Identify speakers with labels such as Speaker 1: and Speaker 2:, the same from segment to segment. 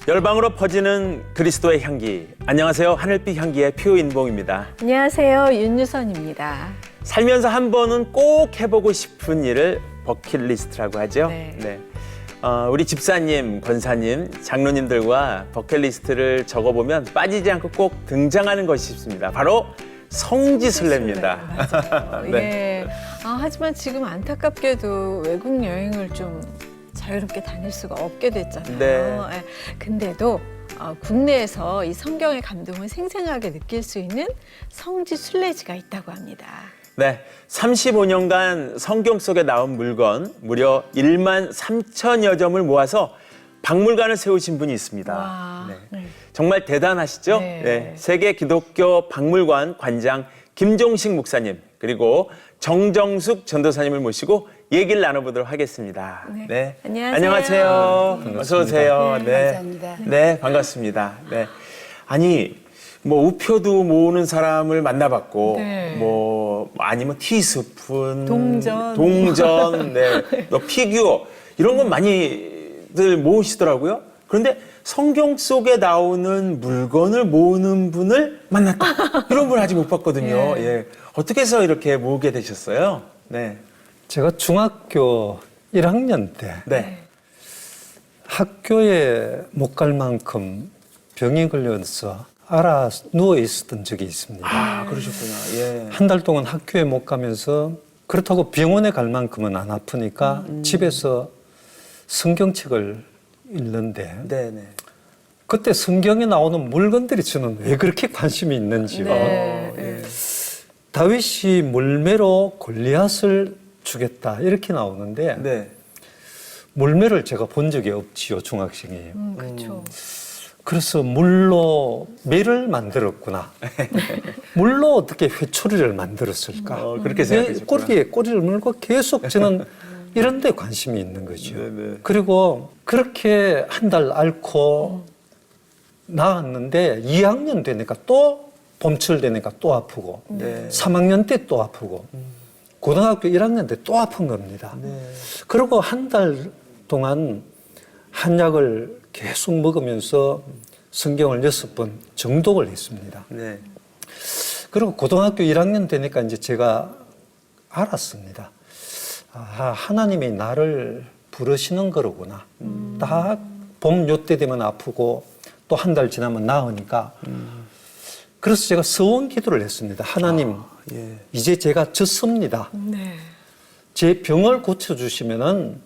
Speaker 1: 열방으로 퍼지는 그리스도의 향기. 안녕하세요. 하늘빛 향기의 표인봉입니다.
Speaker 2: 안녕하세요. 윤유선입니다.
Speaker 1: 살면서 한 번은 꼭 해보고 싶은 일을 버킷리스트라고 하죠.
Speaker 2: 네.
Speaker 1: 우리 집사님, 권사님, 장로님들과 버킷리스트를 적어보면 빠지지 않고 꼭 등장하는 것이 있습니다. 바로 성지순례입니다.
Speaker 2: 맞아요.
Speaker 1: 네.
Speaker 2: 예. 하지만 지금 안타깝게도 외국 여행을 좀 자유롭게 다닐 수가 없게 됐잖아요.
Speaker 1: 네.
Speaker 2: 예. 근데도 국내에서 이 성경의 감동을 생생하게 느낄 수 있는 성지 순례지가 있다고 합니다.
Speaker 1: 네, 35년간 성경 속에 나온 물건 무려 1만 3천여 점을 모아서 박물관을 세우신 분이 있습니다.
Speaker 2: 와.
Speaker 1: 네. 정말 대단하시죠?
Speaker 2: 네.
Speaker 1: 네, 세계 기독교 박물관 관장 김종식 목사님 그리고 정정숙 전도사님을 모시고 얘기를 나눠보도록 하겠습니다.
Speaker 2: 네.
Speaker 1: 안녕하세요. 어서 오세요.
Speaker 2: 네, 감사합니다.
Speaker 1: 네, 반갑습니다. 네. 아니, 뭐 우표도 모으는 사람을 만나봤고,
Speaker 2: 네.
Speaker 1: 뭐 아니면 티스푼,
Speaker 2: 동전.
Speaker 1: 네, 또 피규어 이런 건 많이들 모으시더라고요. 그런데 성경 속에 나오는 물건을 모으는 분을 만났다. 이런 분 아직 못 봤거든요.
Speaker 2: 예.
Speaker 1: 예. 어떻게 해서 이렇게 모으게 되셨어요? 네.
Speaker 3: 제가 중학교 1학년 때
Speaker 1: 네.
Speaker 3: 학교에 못 갈 만큼 병이 걸려서 누워 있었던 적이 있습니다.
Speaker 1: 아, 그러셨구나. 예.
Speaker 3: 한 달 동안 학교에 못 가면서 그렇다고 병원에 갈 만큼은 안 아프니까 집에서 성경책을 읽는데
Speaker 1: 네네.
Speaker 3: 그때 성경에 나오는 물건들이 저는 왜 그렇게 관심이 있는지요.
Speaker 2: 네.
Speaker 1: 예.
Speaker 3: 다윗이 물매로 골리앗을 죽였다 이렇게 나오는데
Speaker 1: 네.
Speaker 3: 물매를 제가 본 적이 없지요, 중학생이.
Speaker 2: 그렇죠.
Speaker 3: 그래서 물로 매를 만들었구나. 물로 어떻게 회초리를 만들었을까?
Speaker 1: 그렇게
Speaker 3: 내
Speaker 1: 생각하셨구나.
Speaker 3: 꼬리에 꼬리를 물고 계속 저는 이런 데 관심이 있는 거죠.
Speaker 1: 네네.
Speaker 3: 그리고 그렇게 한 달 앓고 나았는데 2학년 되니까 또 봄철 되니까 또 아프고
Speaker 1: 네.
Speaker 3: 3학년 때 또 아프고 고등학교 1학년 때 또 아픈 겁니다.
Speaker 1: 네.
Speaker 3: 그리고 한 달 동안 한약을 계속 먹으면서 성경을 6번 정독을 했습니다.
Speaker 1: 네.
Speaker 3: 그리고 고등학교 1학년 되니까 이제 제가 알았습니다. 하나님이 나를 부르시는 거로구나. 딱 봄 요때 되면 아프고 또 한 달 지나면 나으니까. 그래서 제가 서원 기도를 했습니다. 하나님,
Speaker 1: 예.
Speaker 3: 이제 제가 졌습니다.
Speaker 2: 네.
Speaker 3: 제 병을 고쳐주시면은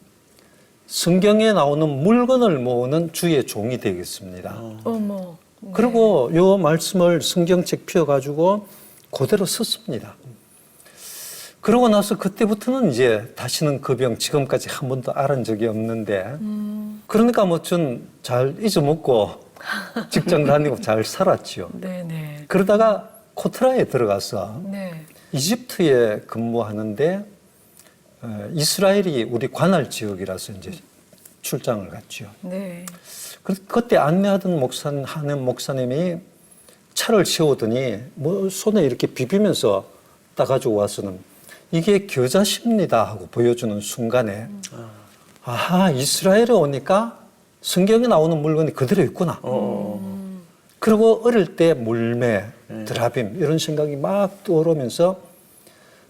Speaker 3: 성경에 나오는 물건을 모으는 주의 종이 되겠습니다.
Speaker 2: 어머. 네.
Speaker 3: 그리고 요 말씀을 성경책 펴가지고 그대로 썼습니다. 그러고 나서 그때부터는 이제 다시는 그 병 지금까지 한 번도 앓은 적이 없는데 그러니까 뭐 전 잘 잊어먹고 직장 다니고 잘 살았죠.
Speaker 2: 네네.
Speaker 3: 그러다가 코트라에 들어가서
Speaker 2: 네.
Speaker 3: 이집트에 근무하는데 이스라엘이 우리 관할 지역이라서 이제 출장을 갔죠.
Speaker 2: 네.
Speaker 3: 그때 안내하던 하는 목사님이 차를 세우더니 뭐 손에 이렇게 비비면서 따가지고 와서는 이게 겨자씨입니다 하고 보여주는 순간에 아하, 이스라엘에 오니까 성경에 나오는 물건이 그대로 있구나. 그리고 어릴 때 물매, 드라빔 이런 생각이 막 떠오르면서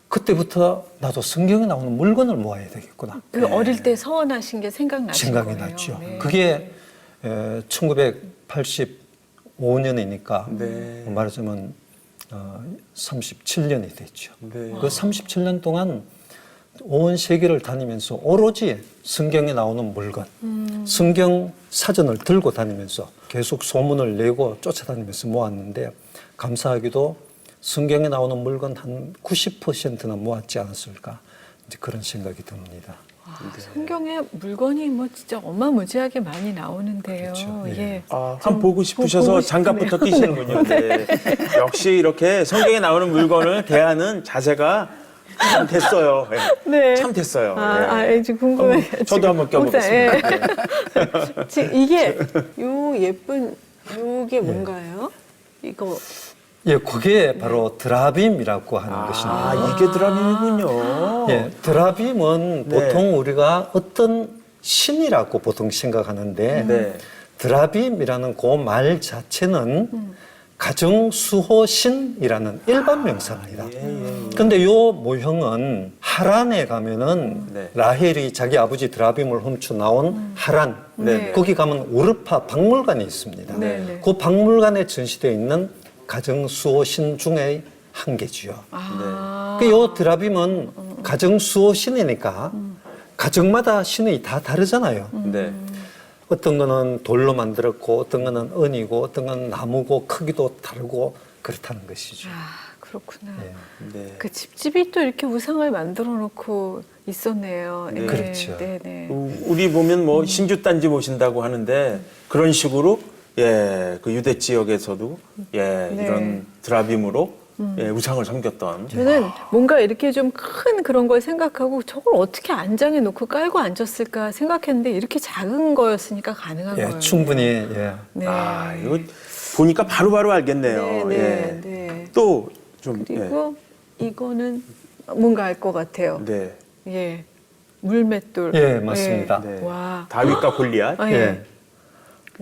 Speaker 3: 그때부터 나도 성경에 나오는 물건을 모아야 되겠구나.
Speaker 2: 그 어릴 때 서원하신 게 생각나신
Speaker 3: 생각이
Speaker 2: 거예요.
Speaker 3: 났죠.
Speaker 2: 네.
Speaker 3: 그게 1985년이니까
Speaker 1: 네.
Speaker 3: 말하자면 37년이 됐죠.
Speaker 1: 네.
Speaker 3: 그 37년 동안 온 세계를 다니면서 오로지 성경에 나오는 물건, 성경 사전을 들고 다니면서 계속 소문을 내고 쫓아다니면서 모았는데 감사하게도 성경에 나오는 물건 한 90%는 모았지 않았을까 이제 그런 생각이 듭니다.
Speaker 2: 성경에 물건이 뭐 진짜 어마무지하게 많이 나오는데요.
Speaker 3: 그렇죠. 예.
Speaker 2: 예.
Speaker 1: 한번 보고 싶으셔서
Speaker 2: 보고
Speaker 1: 장갑부터 끼시는군요. 네. 역시 이렇게 성경에 나오는 물건을 대하는 자세가 참 됐어요. 네.
Speaker 2: 네.
Speaker 1: 참 됐어요.
Speaker 2: 지금 궁금해요.
Speaker 1: 저도 한번 껴보겠습니다.
Speaker 2: 예. 지금 이게 요 예쁜 요게 뭔가요? 이거
Speaker 3: 예, 그게 바로 드라빔이라고 하는 것입니다.
Speaker 1: 이게 드라빔이군요.
Speaker 3: 예, 드라빔은
Speaker 1: 네.
Speaker 3: 보통 우리가 어떤 신이라고 보통 생각하는데
Speaker 1: 네.
Speaker 3: 드라빔이라는 그 말 자체는 가정수호신이라는 일반 명사입니다. 근데 요 모형은 하란에 가면은
Speaker 1: 네.
Speaker 3: 라헬이 자기 아버지 드라빔을 훔쳐 나온 하란,
Speaker 2: 네.
Speaker 3: 거기 가면 우르파 박물관이 있습니다.
Speaker 2: 네, 네.
Speaker 3: 그 박물관에 전시되어 있는 가정수호신 중에 한 개지요. 요 드라빔은 가정수호신이니까 가정마다 신이 다 다르잖아요.
Speaker 1: 네.
Speaker 3: 어떤 거는 돌로 만들었고 어떤 거는 은이고 어떤 건 나무고 크기도 다르고 그렇다는 것이죠.
Speaker 2: 아, 그렇구나.
Speaker 1: 네.
Speaker 2: 그 집집이 또 이렇게 우상을 만들어 놓고 있었네요.
Speaker 1: 네.
Speaker 3: 그렇죠.
Speaker 2: 네, 네.
Speaker 1: 우리 보면 뭐 신주 딴지 모신다고 하는데 그런 식으로 예, 그 유대 지역에서도 예,
Speaker 2: 네.
Speaker 1: 이런 드라빔으로 예, 우상을 섬겼던
Speaker 2: 저는 뭔가 이렇게 좀 큰 그런 걸 생각하고 저걸 어떻게 안장에 놓고 깔고 앉았을까 생각했는데 이렇게 작은 거였으니까 가능한
Speaker 3: 예,
Speaker 2: 거예요.
Speaker 3: 충분히 예.
Speaker 2: 네.
Speaker 1: 아, 이거 보니까 바로바로 알겠네요.
Speaker 2: 네, 네,
Speaker 1: 예.
Speaker 2: 네.
Speaker 1: 또 좀
Speaker 2: 그리고 이거는 뭔가 알 것 같아요.
Speaker 1: 네.
Speaker 2: 예. 물맷돌.
Speaker 3: 예, 맞습니다.
Speaker 1: 네.
Speaker 2: 와.
Speaker 1: 다윗과 골리앗.
Speaker 2: 아,
Speaker 3: 예.
Speaker 2: 예.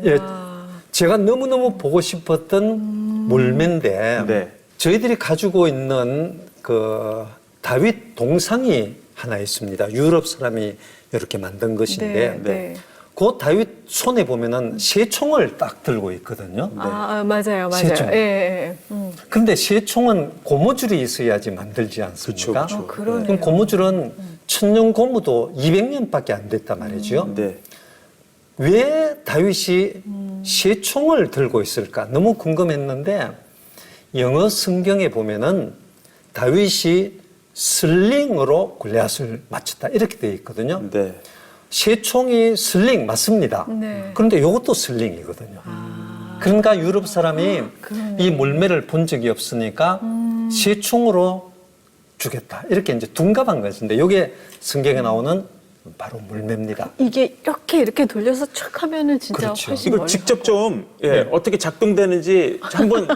Speaker 3: 예,
Speaker 2: 와.
Speaker 3: 제가 너무너무 보고 싶었던 물매인데
Speaker 1: 네.
Speaker 3: 저희들이 가지고 있는 그 다윗 동상이 하나 있습니다. 유럽 사람이 이렇게 만든 것인데
Speaker 2: 네, 네.
Speaker 3: 그 다윗 손에 보면은 새총을 딱 들고 있거든요.
Speaker 2: 아, 맞아요, 맞아요.
Speaker 3: 세종.
Speaker 2: 예, 예.
Speaker 3: 그런데 새총은 고무줄이 있어야지 만들지 않습니까?
Speaker 1: 그쵸, 그쵸.
Speaker 2: 그러네요.
Speaker 3: 그럼 고무줄은 천년 고무도 200년밖에 안 됐단 말이죠.
Speaker 1: 네.
Speaker 3: 왜 다윗이 새총을 들고 있을까? 너무 궁금했는데 영어 성경에 보면은 다윗이 슬링으로 골리앗을 맞췄다 이렇게 되어 있거든요.
Speaker 1: 네.
Speaker 3: 새총이 슬링 맞습니다.
Speaker 2: 네.
Speaker 3: 그런데 이것도 슬링이거든요. 그러니까 유럽 사람이
Speaker 2: 그러네.
Speaker 3: 이 물매를 본 적이 없으니까 새총으로 죽였다. 이렇게 이제 둔갑한 것인데 이게 성경에 나오는 바로 물매입니다.
Speaker 2: 이게 이렇게 돌려서 촥 하면은 진짜
Speaker 3: 그렇죠.
Speaker 2: 훨씬
Speaker 1: 이거
Speaker 2: 멀리
Speaker 1: 직접 좀 예, 어떻게 작동되는지 한번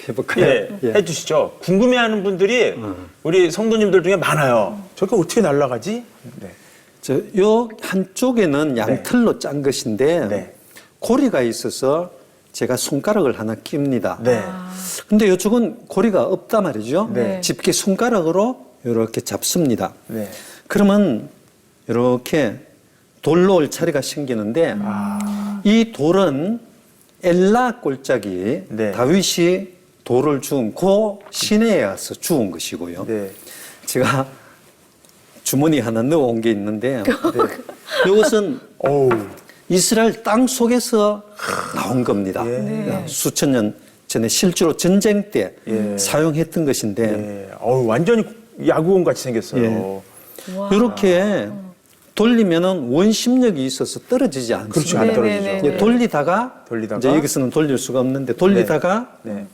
Speaker 3: 해볼까요?
Speaker 1: 예, 해주시죠. 궁금해하는 분들이 우리 성도님들 중에 많아요. 저게 어떻게 날아가지? 네.
Speaker 3: 요 한쪽에는 양털로 짠 것인데
Speaker 1: 네.
Speaker 3: 고리가 있어서 제가 손가락을 하나 낍니다.
Speaker 1: 네.
Speaker 3: 근데 이쪽은 고리가 없단 말이죠.
Speaker 2: 네.
Speaker 3: 집게 손가락으로 이렇게 잡습니다.
Speaker 1: 네.
Speaker 3: 그러면 이렇게 돌로 올 차례가 생기는데 이 돌은 엘라 골짜기
Speaker 1: 네.
Speaker 3: 다윗이 돌을 주운 그 시내에 와서 주운 것이고요.
Speaker 1: 네.
Speaker 3: 제가 주머니 하나 넣어온 게 있는데 이것은
Speaker 1: 어우.
Speaker 3: 이스라엘 땅 속에서 나온 겁니다.
Speaker 1: 네.
Speaker 3: 수천 년 전에 실제로 전쟁 때
Speaker 1: 예.
Speaker 3: 사용했던 것인데
Speaker 1: 네. 어우, 완전히 야구공 같이 생겼어요.
Speaker 2: 와.
Speaker 3: 이렇게 돌리면은 원심력이 있어서 떨어지지 않습니다.
Speaker 1: 그렇죠. 안 떨어지죠.
Speaker 2: 네, 네,
Speaker 3: 이제
Speaker 2: 네.
Speaker 3: 돌리다가 이제 여기서는 돌릴 수가 없는데 돌리다가
Speaker 1: 네.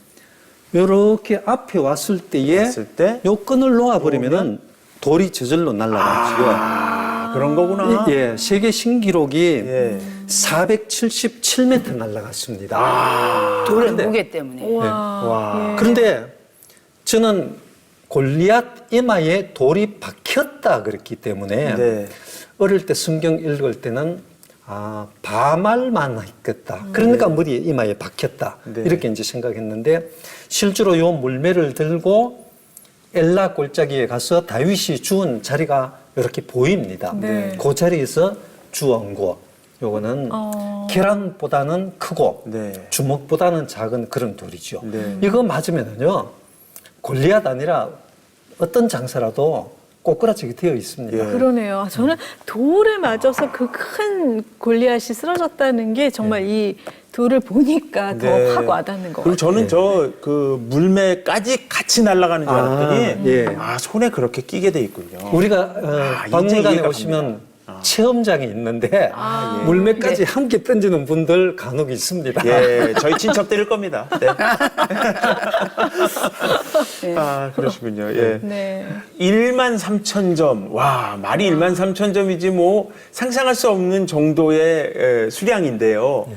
Speaker 3: 이렇게 앞에 왔을 때에
Speaker 1: 왔을 때
Speaker 3: 요 끈을 놓아버리면은 돌이 저절로 날아가지요.
Speaker 1: 아, 그런 거구나.
Speaker 3: 예, 세계 신기록이
Speaker 1: 예.
Speaker 3: 477m 날아갔습니다.
Speaker 4: 돌의 무게 때문에.
Speaker 2: 와.
Speaker 1: 와.
Speaker 3: 그런데 저는 골리앗 이마에 돌이 박혔다 그랬기 때문에
Speaker 1: 네.
Speaker 3: 어릴 때 성경 읽을 때는 바말만 했겠다. 그러니까 머리에 이마에 박혔다.
Speaker 1: 네.
Speaker 3: 이렇게 이제 생각했는데 실제로 요 물매를 들고 엘라 골짜기에 가서 다윗이 주운 자리가 이렇게 보입니다.
Speaker 2: 네.
Speaker 3: 그 자리에서 주운 거. 요거는 계란보다는 크고
Speaker 1: 네.
Speaker 3: 주먹보다는 작은 그런 돌이죠.
Speaker 1: 네.
Speaker 3: 이거 맞으면요 골리앗 아니라 어떤 장사라도 꼬꾸라지게 되어 있습니다.
Speaker 1: 예.
Speaker 2: 그러네요. 저는 돌에 맞아서 그 큰 골리앗이 쓰러졌다는 게 정말 이 돌을 보니까 더
Speaker 1: 네.
Speaker 2: 확 와닿는 것
Speaker 1: 그리고
Speaker 2: 같아요.
Speaker 1: 저는 저 그 물매까지 같이 날아가는 줄 알았더니
Speaker 3: 예.
Speaker 1: 손에 그렇게 끼게 돼 있군요.
Speaker 3: 우리가
Speaker 1: 이제
Speaker 3: 박물관에
Speaker 1: 이해가
Speaker 3: 오시면
Speaker 1: 갑니다.
Speaker 3: 체험장이 있는데 물매까지 함께 던지는 분들 간혹 있습니다.
Speaker 1: 예, 저희 친척들일 겁니다. 네. 아, 그러시군요. 예.
Speaker 2: 네.
Speaker 1: 1만 3천 점. 와, 말이 1만 3천 점이지 뭐 상상할 수 없는 정도의 수량인데요.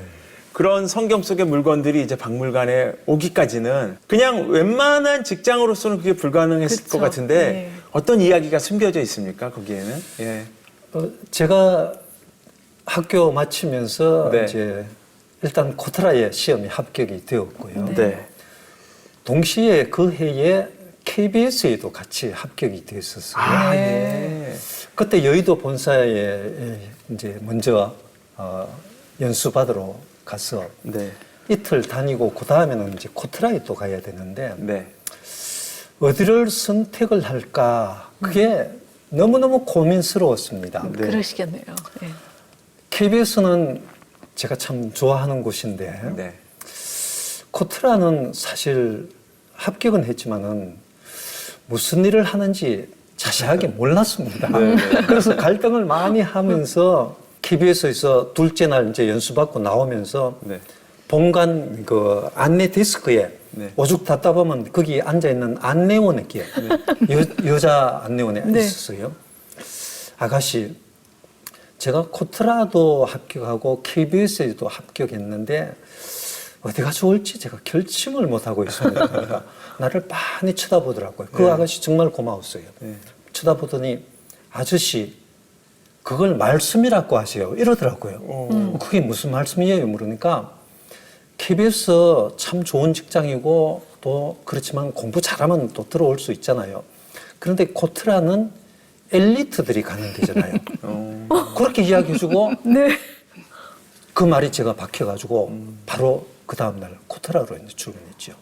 Speaker 1: 그런 성경 속의 물건들이 이제 박물관에 오기까지는 그냥 웬만한 직장으로서는 그게 불가능했을
Speaker 2: 그쵸.
Speaker 1: 것 같은데
Speaker 2: 네.
Speaker 1: 어떤 이야기가 숨겨져 있습니까, 거기에는? 예.
Speaker 3: 제가 학교 마치면서
Speaker 1: 네.
Speaker 3: 이제 일단 코트라의 시험에 합격이 되었고요.
Speaker 1: 네.
Speaker 3: 동시에 그 해에 KBS에도 같이 합격이 됐었어요.
Speaker 1: 아,
Speaker 2: 네.
Speaker 1: 예.
Speaker 3: 그때 여의도 본사에 이제 먼저 연수받으러 가서
Speaker 1: 네.
Speaker 3: 이틀 다니고 그 다음에는 이제 코트라에 또 가야 되는데
Speaker 1: 네.
Speaker 3: 어디를 선택을 할까 그게 너무너무 고민스러웠습니다.
Speaker 1: 네.
Speaker 2: 그러시겠네요. 네.
Speaker 3: KBS는 제가 참 좋아하는 곳인데
Speaker 1: 네.
Speaker 3: 코트라는 사실 합격은 했지만은 무슨 일을 하는지 자세하게 몰랐습니다.
Speaker 1: 네, 네.
Speaker 3: 그래서 갈등을 많이 하면서 KBS에서 둘째 날 이제 연수받고 나오면서
Speaker 1: 네.
Speaker 3: 본관 그 안내 데스크에
Speaker 1: 네.
Speaker 3: 오죽 답답하면 거기 앉아 있는 안내원에게 여자 안내원에
Speaker 2: 네.
Speaker 3: 있었어요. 아가씨, 제가 코트라도 합격하고 KBS에도 합격했는데 어디가 좋을지 제가 결심을 못 하고 있습니다. 그러니까 나를 많이 쳐다보더라고요. 그
Speaker 1: 네.
Speaker 3: 아가씨 정말 고마웠어요.
Speaker 1: 네.
Speaker 3: 쳐다보더니 아저씨 그걸 말씀이라고 하세요. 이러더라고요. 그게 무슨 말씀이에요? 물으니까 KBS 참 좋은 직장이고 또 그렇지만 공부 잘하면 또 들어올 수 있잖아요. 그런데 코트라는 엘리트들이 가는 데잖아요. 그렇게 이야기해주고
Speaker 2: 네.
Speaker 3: 그 말이 제가 박혀가지고 바로 그 다음날 코트라로 이제 출근했죠.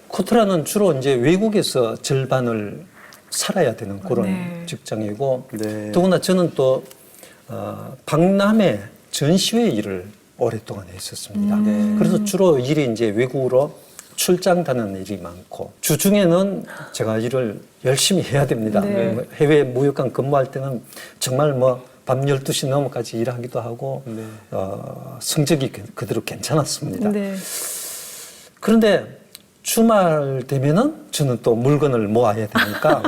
Speaker 3: 코트라는 주로 이제 외국에서 절반을 살아야 되는 그런
Speaker 2: 네.
Speaker 3: 직장이고
Speaker 1: 네.
Speaker 3: 더구나 저는 또 박람회 전시회 일을 오랫동안 했었습니다.
Speaker 1: 네.
Speaker 3: 그래서 주로 일이 이제 외국으로 출장 다니는 일이 많고 주중에는 제가 일을 열심히 해야 됩니다.
Speaker 2: 네.
Speaker 3: 뭐 해외 무역관 근무할 때는 정말 뭐 밤 12시 넘어까지 일하기도 하고
Speaker 1: 네.
Speaker 3: 성적이 그대로 괜찮았습니다.
Speaker 2: 네.
Speaker 3: 그런데 주말 되면은 저는 또 물건을 모아야 되니까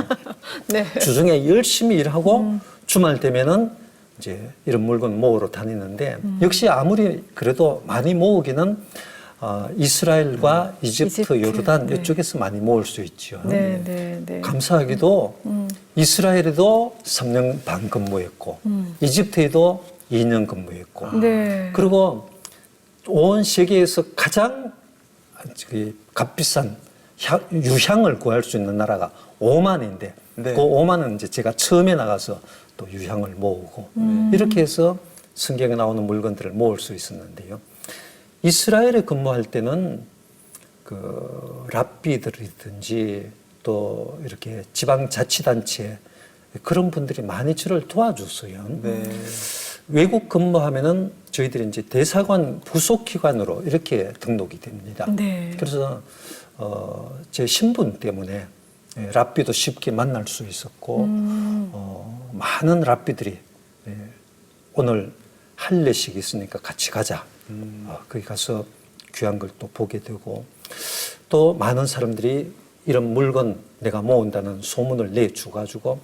Speaker 2: 네.
Speaker 3: 주중에 열심히 일하고 주말 되면은 이제 이런 물건 모으러 다니는데 역시 아무리 그래도 많이 모으기는 이스라엘과 이집트, 요르단
Speaker 2: 네.
Speaker 3: 이쪽에서 많이 모을 수 있죠.
Speaker 2: 네. 네. 네.
Speaker 3: 감사하게도 이스라엘에도 3년 반 근무했고 이집트에도 2년 근무했고
Speaker 2: 네.
Speaker 3: 그리고 온 세계에서 가장 값비싼 유향을 구할 수 있는 나라가 오만인데
Speaker 1: 네.
Speaker 3: 그 오만은 이제 제가 처음에 나가서 또 유향을 모으고 이렇게 해서 성경에 나오는 물건들을 모을 수 있었는데요. 이스라엘에 근무할 때는 그 랍비들이든지 또 이렇게 지방자치단체 그런 분들이 많이 저를 도와줬어요.
Speaker 1: 네.
Speaker 3: 외국 근무하면은 저희들이 이제 대사관 부속기관으로 이렇게 등록이 됩니다.
Speaker 2: 네.
Speaker 3: 그래서 제 신분 때문에 랍비도 쉽게 만날 수 있었고 많은 랍비들이 오늘 할례식이 있으니까 같이 가자. 거기 가서 귀한 걸 또 보게 되고 또 많은 사람들이 이런 물건 내가 모은다는 소문을 내주가지고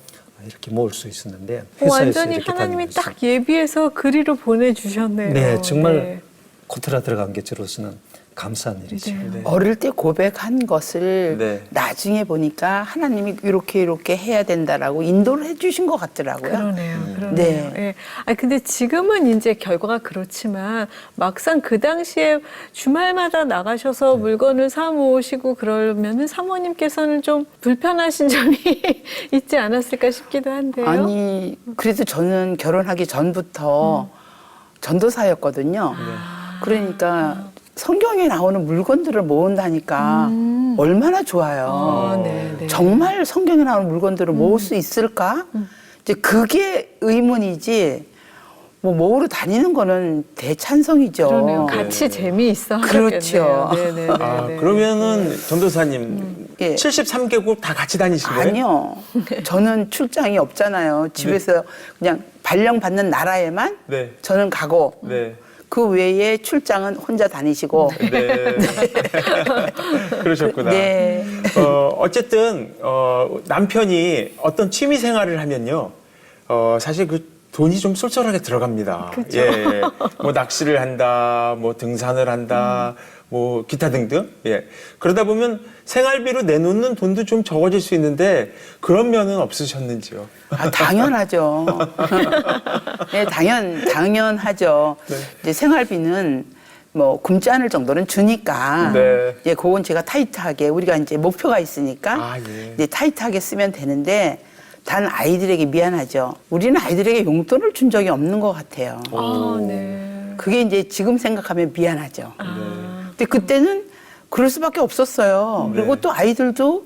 Speaker 3: 이렇게 모을 수 있었는데 회사에서
Speaker 2: 완전히
Speaker 3: 이렇게
Speaker 2: 하나님이
Speaker 3: 다니면서.
Speaker 2: 딱 예비해서 그리로 보내주셨네요.
Speaker 3: 네, 정말
Speaker 2: 네.
Speaker 3: 코트라 들어간 게 저로서는 감사한 일이죠.
Speaker 2: 네.
Speaker 4: 어릴 때 고백한 것을
Speaker 1: 네.
Speaker 4: 나중에 보니까 하나님이 이렇게 해야 된다라고 인도를 해주신 것 같더라고요.
Speaker 2: 그러네요. 그러네요.
Speaker 4: 네.
Speaker 2: 예. 아 근데 지금은 이제 결과가 그렇지만 막상 그 당시에 주말마다 나가셔서 물건을 사 모으시고 그러면은 사모님께서는 좀 불편하신 점이 있지 않았을까 싶기도 한데요.
Speaker 4: 아니, 그래도 저는 결혼하기 전부터 전도사였거든요. 그러니까 성경에 나오는 물건들을 모은다니까 얼마나 좋아요.
Speaker 2: 아, 네, 네.
Speaker 4: 정말 성경에 나오는 물건들을 모을 수 있을까? 이제 그게 의문이지, 뭐 모으러 다니는 거는 대찬성이죠.
Speaker 2: 그러네요. 같이 재미있어
Speaker 4: 그렇죠.
Speaker 2: 하셨겠네요. 네네네.
Speaker 1: 아, 그러면은 전도사님
Speaker 4: 예.
Speaker 1: 73개국 다 같이 다니신 거예요?
Speaker 4: 아니요. 저는 출장이 없잖아요. 집에서 그냥 발령 받는 나라에만
Speaker 1: 네.
Speaker 4: 저는 가고
Speaker 1: 네.
Speaker 4: 그 외에 출장은 혼자 다니시고.
Speaker 1: 네. 그러셨구나.
Speaker 4: 네.
Speaker 1: 어쨌든 남편이 어떤 취미 생활을 하면요. 사실 그 돈이 좀 쏠쏠하게 들어갑니다.
Speaker 2: 그쵸.
Speaker 1: 예, 뭐 낚시를 한다, 뭐 등산을 한다, 뭐 기타 등등. 예, 그러다 보면 생활비로 내놓는 돈도 좀 적어질 수 있는데 그런 면은 없으셨는지요?
Speaker 4: 아, 당연하죠. 네, 당연하죠.
Speaker 1: 네.
Speaker 4: 이제 생활비는 뭐 굶지 않을 정도는 주니까.
Speaker 1: 네.
Speaker 4: 예, 그건 제가 타이트하게 우리가 이제 목표가 있으니까
Speaker 1: 아, 예.
Speaker 4: 이제 타이트하게 쓰면 되는데 단 아이들에게 미안하죠. 우리는 아이들에게 용돈을 준 적이 없는 것 같아요.
Speaker 2: 아, 네.
Speaker 4: 그게 이제 지금 생각하면 미안하죠.
Speaker 2: 아,
Speaker 4: 근데 그때는 그럴 수밖에 없었어요. 그리고
Speaker 1: 네.
Speaker 4: 또 아이들도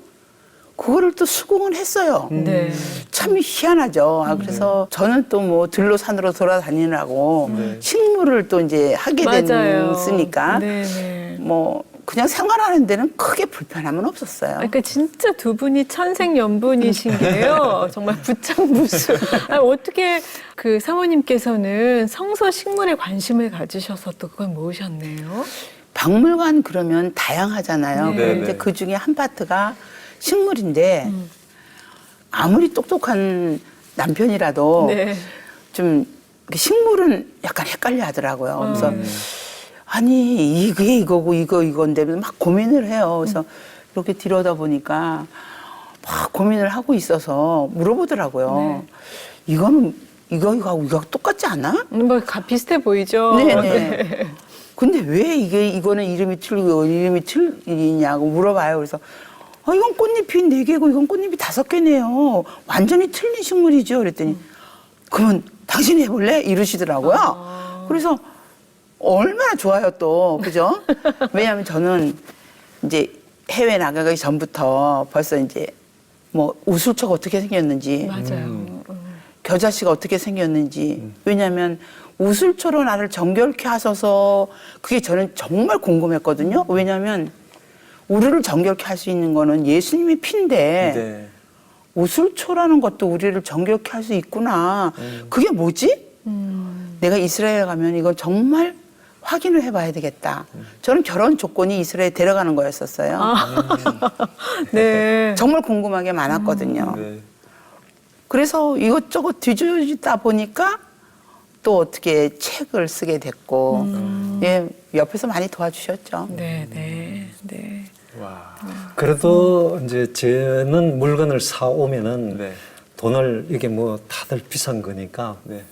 Speaker 4: 그거를 또 수긍은 했어요.
Speaker 2: 네.
Speaker 4: 참 희한하죠. 아, 그래서 저는 또 뭐 들로 산으로 돌아다니느라고
Speaker 1: 네.
Speaker 4: 식물을 또 이제 하게
Speaker 2: 맞아요.
Speaker 4: 됐으니까
Speaker 2: 네네.
Speaker 4: 뭐 그냥 생활하는 데는 크게 불편함은 없었어요.
Speaker 2: 그러니까 진짜 두 분이 천생연분이신 게요. 정말 부창부수. 어떻게 그 사모님께서는 성서 식물에 관심을 가지셔서 또 그걸 모으셨네요.
Speaker 4: 박물관 그러면 다양하잖아요.
Speaker 2: 네.
Speaker 4: 그런데
Speaker 1: 네.
Speaker 4: 그 중에 한 파트가 식물인데 아무리 똑똑한 남편이라도
Speaker 2: 네.
Speaker 4: 좀 식물은 약간 헷갈려 하더라고요. 그래서 아니 이게 이거고 이건데 막 고민을 해요. 그래서 이렇게 들여다 보니까 막 고민을 하고 있어서 물어보더라고요. 이거는 이거하고 이거 똑같지 않아?
Speaker 2: 뭐 비슷해 보이죠?
Speaker 4: 네네. 근데 왜 이거는 이름이 틀리고 이름이 틀리냐고 물어봐요. 그래서 이건 꽃잎이 4개고 이건 꽃잎이 5개네요. 완전히 틀린 식물이죠. 그랬더니 그러면 당신이 해볼래? 이러시더라고요. 그래서 얼마나 좋아요 또. 그죠? 왜냐하면 저는 이제 해외 나가기 전부터 벌써 이제 뭐 우술초가 어떻게 생겼는지
Speaker 2: 맞아요.
Speaker 4: 겨자씨가 어떻게 생겼는지. 왜냐하면 우술초로 나를 정결케 하셔서 그게 저는 정말 궁금했거든요. 왜냐하면 우리를 정결케 할 수 있는 거는 예수님의 피인데
Speaker 1: 네.
Speaker 4: 우술초라는 것도 우리를 정결케 할 수 있구나. 그게 뭐지? 내가 이스라엘 가면 이건 정말 확인을 해봐야 되겠다. 저는 결혼 조건이 이스라엘 데려가는 거였었어요.
Speaker 2: 네.
Speaker 4: 정말 궁금한 게 많았거든요.
Speaker 1: 네.
Speaker 4: 그래서 이것저것 뒤져지다 보니까 또 어떻게 책을 쓰게 됐고, 예, 옆에서 많이 도와주셨죠.
Speaker 2: 네, 네, 네.
Speaker 1: 와.
Speaker 3: 그래도 이제 저는 물건을 사오면은
Speaker 1: 네.
Speaker 3: 돈을 이게 뭐 다들 비싼 거니까
Speaker 1: 네.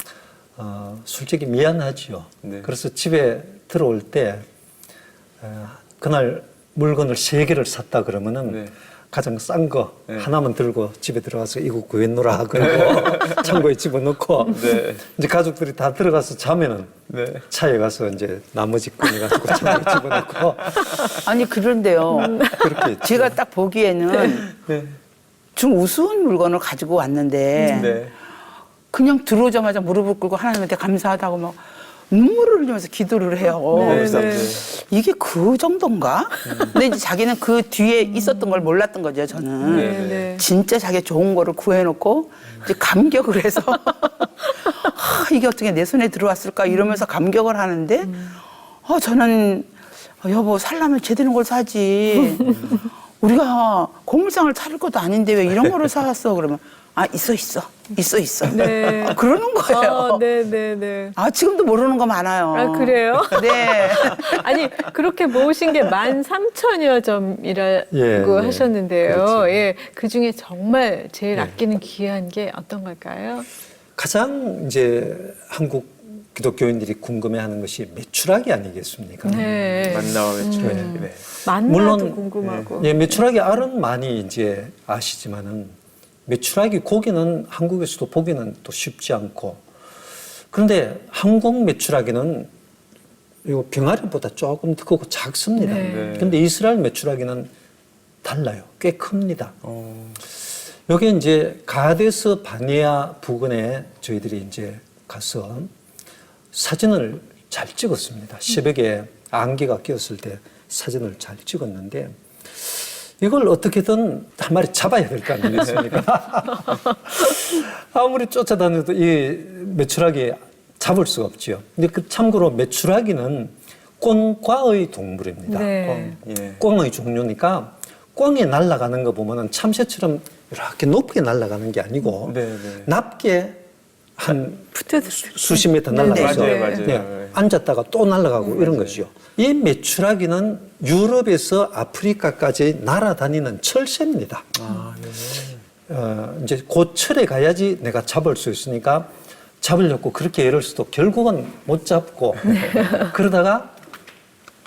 Speaker 3: 솔직히 미안하지요.
Speaker 1: 네.
Speaker 3: 그래서 집에 들어올 때 그날 물건을 3개를 샀다 그러면은
Speaker 1: 네.
Speaker 3: 가장 싼 거
Speaker 1: 네.
Speaker 3: 하나만 들고 집에 들어가서 이거 구했노라 그러고 창고에 집어넣고
Speaker 1: 네.
Speaker 3: 이제 가족들이 다 들어가서 자면은
Speaker 1: 네.
Speaker 3: 차에 가서 이제 나머지 꺼내가지고 창고에 집어넣고
Speaker 4: 아니, 그런데요.
Speaker 3: 그렇게 했죠.
Speaker 4: 제가 딱 보기에는
Speaker 1: 네.
Speaker 4: 좀 우스운 물건을 가지고 왔는데,
Speaker 1: 네.
Speaker 4: 그냥 들어오자마자 무릎을 꿇고 하나님한테 감사하다고 막 눈물을 흘리면서 기도를 해요.
Speaker 2: 네,
Speaker 4: 그래서
Speaker 2: 네.
Speaker 4: 이게 그 정도인가? 근데 이제 자기는 그 뒤에 있었던 걸 몰랐던 거죠, 저는.
Speaker 2: 네, 네.
Speaker 4: 진짜 자기 좋은 거를 구해놓고 이제 감격을 해서 이게 어떻게 내 손에 들어왔을까 이러면서 감격을 하는데 저는 여보 살려면 제대로 걸 사지. 우리가 고물상을 차릴 것도 아닌데 왜 이런 거를 사왔어? 그러면 있어.
Speaker 2: 네.
Speaker 4: 그러는 거예요.
Speaker 2: 네, 네, 네.
Speaker 4: 지금도 모르는 거 많아요.
Speaker 2: 아, 그래요?
Speaker 4: 네.
Speaker 2: 아니, 그렇게 모으신 게 13,000여 점이라고
Speaker 3: 예,
Speaker 2: 하셨는데요.
Speaker 3: 그렇죠.
Speaker 2: 예. 그 중에 정말 제일 아끼는 귀한 게 어떤 걸까요?
Speaker 3: 가장 이제 한국 기독교인들이 궁금해하는 것이 메추라기 아니겠습니까?
Speaker 2: 네.
Speaker 1: 만나와 외출해. 네.
Speaker 2: 만나도
Speaker 3: 물론,
Speaker 2: 궁금하고.
Speaker 3: 예, 메추라기 알은 많이 이제 아시지만은 메추라기 고기는 한국에서도 보기는 또 쉽지 않고 그런데 한국 메추라기는 이 병아리보다 조금 더 크고 작습니다.
Speaker 2: 네.
Speaker 3: 그런데 이스라엘 메추라기는 달라요. 꽤 큽니다.
Speaker 1: 어.
Speaker 3: 여기 이제 가데스 바네아 부근에 저희들이 이제 가서 사진을 잘 찍었습니다. 새벽에 안개가 끼었을 때 사진을 잘 찍었는데 이걸 어떻게든 한 마리 잡아야 될 거 아니겠습니까? 아무리 쫓아다녀도 이 메추라기 잡을 수가 없지요. 근데 참고로 메추라기는 꿩과의 동물입니다.
Speaker 2: 네.
Speaker 1: 예.
Speaker 3: 꿩의 종류니까 꿩이 날아가는 거 보면은 참새처럼 이렇게 높게 날아가는 게 아니고
Speaker 1: 네, 네.
Speaker 3: 낮게 한
Speaker 2: 푸트드
Speaker 3: 수십 미터
Speaker 2: 네,
Speaker 3: 날아가서
Speaker 1: 맞아요, 맞아요.
Speaker 3: 네, 앉았다가 또 날아가고 이런 것이요. 이 메추라기는 유럽에서 아프리카까지 날아다니는 철새입니다. 이제 그 철에 가야지 내가 잡을 수 있으니까 잡으려고 그렇게 애를 써도 결국은 못 잡고 그러다가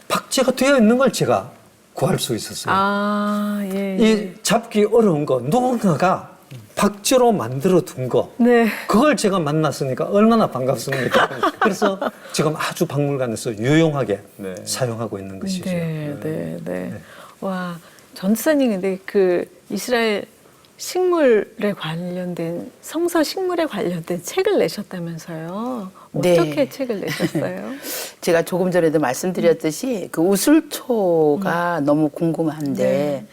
Speaker 3: 박제가 되어 있는 걸 제가 구할 수 있었어요.
Speaker 2: 아, 예.
Speaker 3: 이 잡기 어려운 거 누군가가 박제로 만들어 둔 거
Speaker 2: 네.
Speaker 3: 그걸 제가 만났으니까 얼마나 반갑습니까? 그래서 지금 아주 박물관에서 유용하게
Speaker 1: 네.
Speaker 3: 사용하고 있는 것이죠.
Speaker 2: 네. 와, 전사님 근데 그 이스라엘 식물에 관련된 성서 식물에 관련된 책을 내셨다면서요?
Speaker 4: 네.
Speaker 2: 어떻게 책을 내셨어요?
Speaker 4: 제가 조금 전에도 말씀드렸듯이 그 우슬초가 너무 궁금한데
Speaker 2: 네.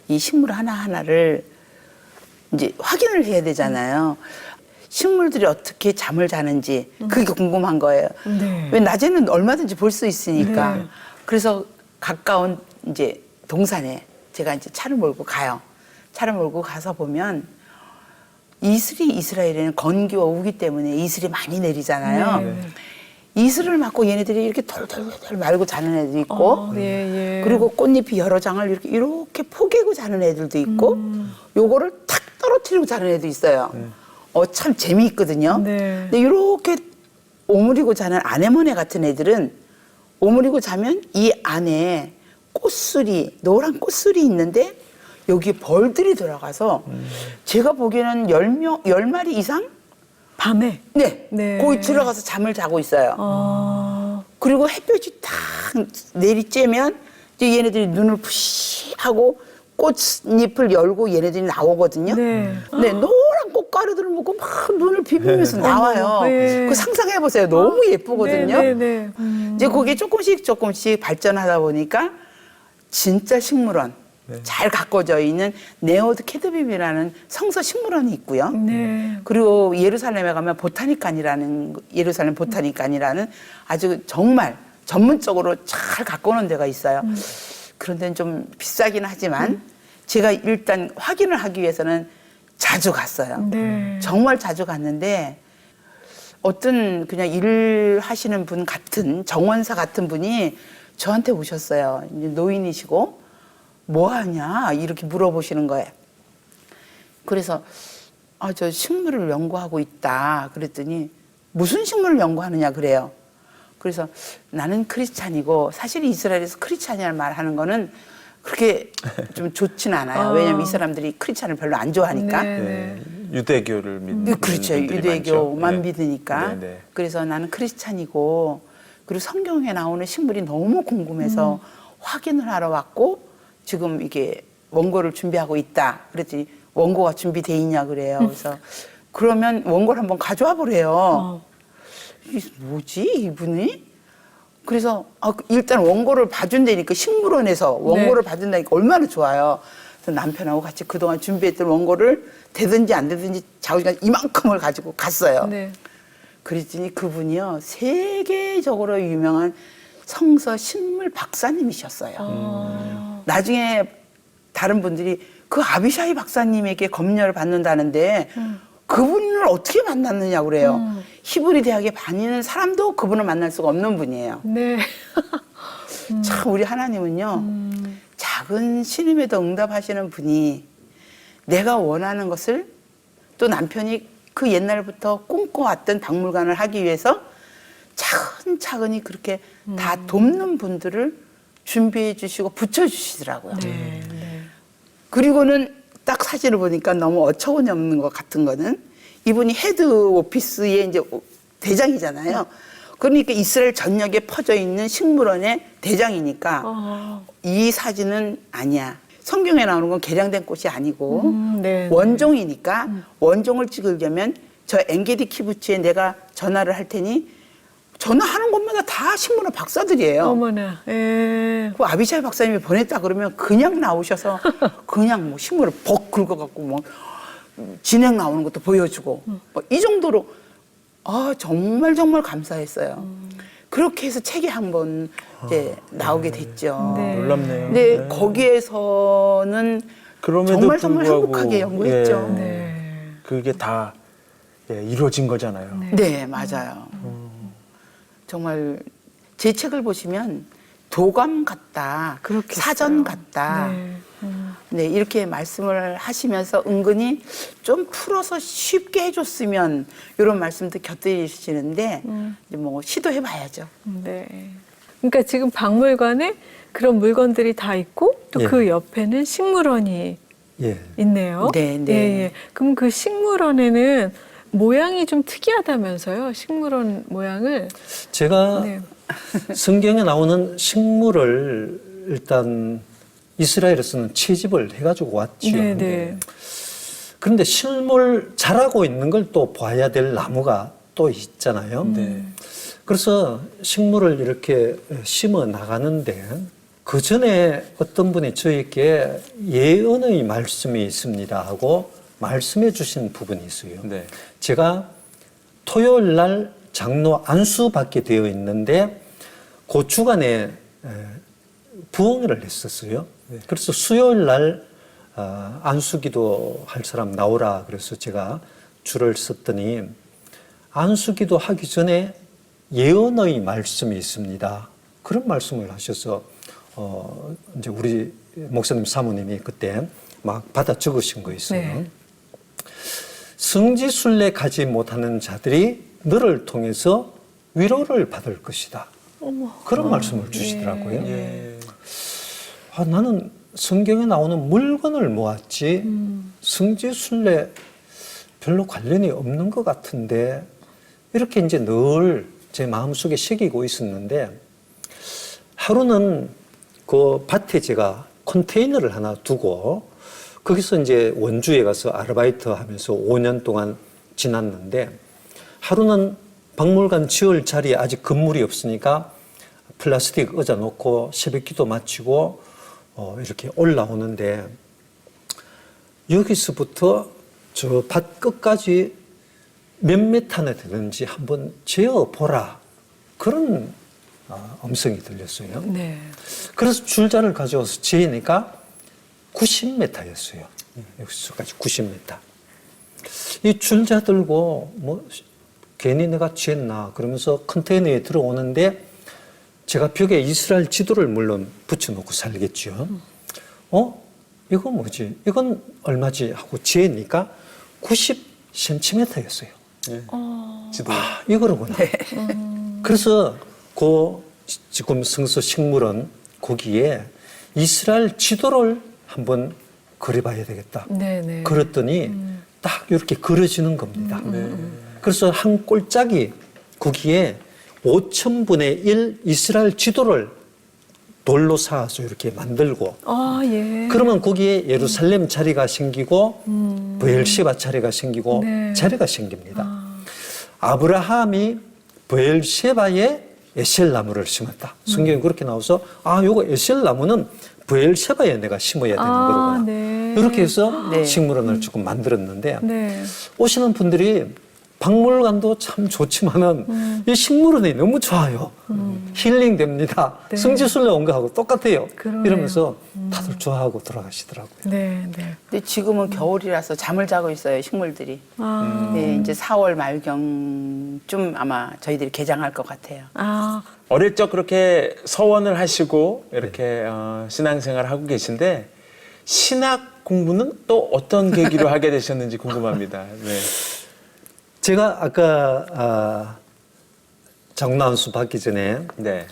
Speaker 4: 이 식물 하나하나를 이제 확인을 해야 되잖아요. 식물들이 어떻게 잠을 자는지 그게 궁금한 거예요.
Speaker 2: 네.
Speaker 4: 왜 낮에는 얼마든지 볼 수 있으니까.
Speaker 2: 네.
Speaker 4: 그래서 가까운 이제 동산에 제가 이제 차를 몰고 가요. 차를 몰고 가서 보면 이슬이 이스라엘에는 건기와 우기 때문에 이슬이 많이 내리잖아요.
Speaker 2: 네.
Speaker 4: 이슬을 맞고 얘네들이 이렇게 덜덜덜 말고 자는 애도 있고
Speaker 2: 예.
Speaker 4: 그리고 꽃잎이 여러 장을 이렇게 포개고 자는 애들도 있고 요거를 탁 떨어뜨리고 자는 애도 있어요. 참 재미있거든요.
Speaker 2: 네.
Speaker 4: 근데 이렇게 오므리고 자는 아네모네 같은 애들은 오므리고 자면 이 안에 꽃술이 노란 꽃술이 있는데 여기 벌들이 들어가서 제가 보기에는 10마리 이상?
Speaker 2: 밤에.
Speaker 4: 네. 거기 들어가서 잠을 자고 있어요. 그리고 햇볕이 탁 내리쬐면 이제 얘네들이 눈을 푸시하고 꽃잎을 열고 얘네들이 나오거든요.
Speaker 2: 네.
Speaker 4: 네, 노란 꽃가루들을 먹고 막 눈을 비비면서 나와요.
Speaker 2: 네.
Speaker 4: 그 상상해 보세요. 너무 예쁘거든요.
Speaker 2: 네.
Speaker 4: 이제 그게 조금씩 발전하다 보니까 진짜 식물원 잘 가꿔져 있는 네오드 캐드빔이라는 성서 식물원이 있고요.
Speaker 2: 네.
Speaker 4: 그리고 예루살렘에 가면 보타니칸이라는 예루살렘 보타니칸이라는 아주 정말 전문적으로 잘 가꿔놓은 데가 있어요. 그런 데는 좀 비싸긴 하지만 제가 일단 확인을 하기 위해서는 자주 갔어요.
Speaker 2: 네.
Speaker 4: 정말 자주 갔는데 어떤 그냥 일을 하시는 분 같은 정원사 같은 분이 저한테 오셨어요. 이제 노인이시고 뭐 하냐 이렇게 물어보시는 거예요. 그래서 저 식물을 연구하고 있다 그랬더니 무슨 식물을 연구하느냐 그래요. 그래서 나는 크리스찬이고 사실 이스라엘에서 크리스찬이라는 말 하는 거는 그렇게 좀 좋지는 않아요. 왜냐면 이 사람들이 크리스찬을 별로 안 좋아하니까.
Speaker 2: 네.
Speaker 1: 유대교를 믿는
Speaker 4: 그렇죠.
Speaker 1: 분들이
Speaker 4: 유대교만
Speaker 1: 많죠.
Speaker 4: 믿으니까.
Speaker 1: 네.
Speaker 4: 그래서 나는 크리스찬이고 그리고 성경에 나오는 식물이 너무 궁금해서 확인을 하러 왔고 지금 이게 원고를 준비하고 있다. 그랬더니 원고가 준비돼 있냐 그래요. 그래서 그러면 원고를 한번 가져와 보래요. 이게 뭐지 이분이? 그래서 일단 원고를 봐준다니까 식물원에서 원고를 봐준다니까 얼마나 좋아요. 그래서 남편하고 같이 그동안 준비했던 원고를 되든지 안 되든지 자기가 이만큼을 가지고 갔어요.
Speaker 2: 네.
Speaker 4: 그랬더니 그분이요 세계적으로 유명한 성서 식물 박사님이셨어요. 나중에 다른 분들이 그 아비샤이 박사님에게 검열을 받는다는데 그분을 어떻게 만났느냐고 그래요. 히브리 대학에 다니는 사람도 그분을 만날 수가 없는 분이에요.
Speaker 2: 네.
Speaker 4: 참 우리 하나님은요 작은 신임에도 응답하시는 분이 내가 원하는 것을 또 남편이 그 옛날부터 꿈꿔왔던 박물관을 하기 위해서 차근차근히 그렇게 다 돕는 분들을 준비해 주시고 붙여주시더라고요.
Speaker 2: 네.
Speaker 4: 그리고는 딱 사진을 보니까 너무 어처구니 없는 것 같은 거는 이분이 헤드 오피스의 이제 대장이잖아요. 그러니까 이스라엘 전역에 퍼져 있는 식물원의 대장이니까 이 사진은 아니야. 성경에 나오는 건 개량된 꽃이 아니고
Speaker 2: 네.
Speaker 4: 원종이니까 원종을 찍으려면 저 엔게디 키부츠에 내가 전화를 할 테니 전화하는 곳마다 다 식물원 박사들이에요.
Speaker 2: 어머나. 예.
Speaker 4: 그 아비샤이 박사님이 보냈다 그러면 그냥 나오셔서 그냥 뭐 식물을 벅 긁어갖고 뭐 진행 나오는 것도 보여주고 뭐 이 정도로 정말 감사했어요. 그렇게 해서 책이 한번 이제 나오게 됐죠.
Speaker 2: 네.
Speaker 1: 놀랍네요.
Speaker 4: 근데
Speaker 1: 네.
Speaker 4: 거기에서는
Speaker 1: 그럼에도
Speaker 4: 정말
Speaker 1: 불구하고,
Speaker 4: 행복하게 연구했죠.
Speaker 1: 예, 그게 다 예, 이루어진 거잖아요.
Speaker 4: 네, 맞아요. 정말 제 책을 보시면 도감 같다,
Speaker 2: 그렇겠어요.
Speaker 4: 사전 같다.
Speaker 2: 네.
Speaker 4: 네, 이렇게 말씀을 하시면서 은근히 좀 풀어서 쉽게 해줬으면 이런 말씀도 곁들이시는데 이제 뭐 시도해 봐야죠.
Speaker 2: 네. 그러니까 지금 박물관에 그런 물건들이 다 있고 또 그
Speaker 3: 예.
Speaker 2: 옆에는 식물원이
Speaker 3: 예.
Speaker 2: 있네요.
Speaker 4: 네, 네.
Speaker 2: 예, 예. 그럼 그 식물원에는 모양이 좀 특이하다면서요? 식물원 모양을.
Speaker 3: 제가
Speaker 2: 네.
Speaker 3: 성경에 나오는 식물을 일단 이스라엘에서는 채집을 해가지고 왔지요.
Speaker 2: 네, 네.
Speaker 3: 그런데 실물 자라고 있는 걸 또 봐야 될 나무가 또 있잖아요.
Speaker 1: 네.
Speaker 3: 그래서 식물을 이렇게 심어 나가는데 그 전에 어떤 분이 저에게 예언의 말씀이 있습니다 하고 말씀해 주신 부분이 있어요.
Speaker 1: 네.
Speaker 3: 제가 토요일 날 장로 안수 받게 되어 있는데 그 주간에 부흥회를 했었어요. 그래서 수요일 날 안수기도 할 사람 나오라 그래서 제가 줄을 썼더니 안수기도 하기 전에 예언의 말씀이 있습니다. 그런 말씀을 하셔서 이제 우리 목사님 사모님이 그때 막 받아 적으신 거 있어요.
Speaker 2: 네.
Speaker 3: 성지순례 가지 못하는 자들이 너를 통해서 위로를 받을 것이다. 그런 말씀을 주시더라고요.
Speaker 1: 예.
Speaker 3: 아, 나는 성경에 나오는 물건을 모았지 성지순례 별로 관련이 없는 것 같은데 이렇게 이제 늘 제 마음속에 새기고 있었는데 하루는 그 밭에 제가 컨테이너를 하나 두고 거기서 이제 원주에 가서 아르바이트 하면서 5년 동안 지났는데 하루는 박물관 지을 자리에 아직 건물이 없으니까 플라스틱 의자 놓고 새벽 기도 마치고 이렇게 올라오는데 여기서부터 저 밭 끝까지 몇 메타나 되는지 한번 재어보라. 그런 음성이 들렸어요.
Speaker 2: 네.
Speaker 3: 그래서 줄자를 가져와서 재니까 90m였어요. 여기서까지 90m. 이 줄자 들고 뭐 괜히 내가 취했나 그러면서 컨테이너에 들어오는데 제가 벽에 이스라엘 지도를 물론 붙여놓고 살겠죠. 이거 뭐지? 이건 얼마지? 하고 재니까 90cm였어요.
Speaker 1: 예. 지도.
Speaker 3: 아, 이거로구나. 그래서 그 지금 성서 식물은 거기에 이스라엘 지도를 한번 그려봐야 되겠다.
Speaker 2: 네, 네.
Speaker 3: 그랬더니 딱 이렇게 그려지는 겁니다. 그래서 한 꼴짝이 거기에 5,000분의 1 이스라엘 지도를 돌로 쌓아서 이렇게 만들고
Speaker 2: 아, 예.
Speaker 3: 그러면 거기에 예루살렘 자리가 생기고 브엘시바 자리가 생기고
Speaker 2: 네.
Speaker 3: 자리가 생깁니다. 아브라함이 브엘시바에 에셀나무를 심었다. 성경에 그렇게 나와서 요거 에셀나무는 브엘시바에 내가 심어야 되는 거구나.
Speaker 2: 네.
Speaker 3: 이렇게 해서
Speaker 4: 네.
Speaker 3: 식물원을 조금 만들었는데
Speaker 2: 네.
Speaker 3: 오시는 분들이 박물관도 참 좋지만은 이 식물원이 너무 좋아요. 힐링됩니다.
Speaker 2: 네.
Speaker 3: 성지순례 온 거하고 똑같아요.
Speaker 2: 그러네요.
Speaker 3: 이러면서 다들 좋아하고 돌아가시더라고요.
Speaker 2: 네, 네.
Speaker 4: 근데 지금은 겨울이라서 잠을 자고 있어요, 식물들이.
Speaker 2: 아,
Speaker 4: 네, 이제 4월 말경쯤 아마 저희들이 개장할 것 같아요.
Speaker 2: 아,
Speaker 1: 어릴 적 그렇게 서원을 하시고 이렇게 신앙생활을 하고 계신데 신학 공부는 또 어떤 계기로 하게 되셨는지 궁금합니다. 네.
Speaker 3: 제가 아까 장로안수 받기 전에
Speaker 1: 네.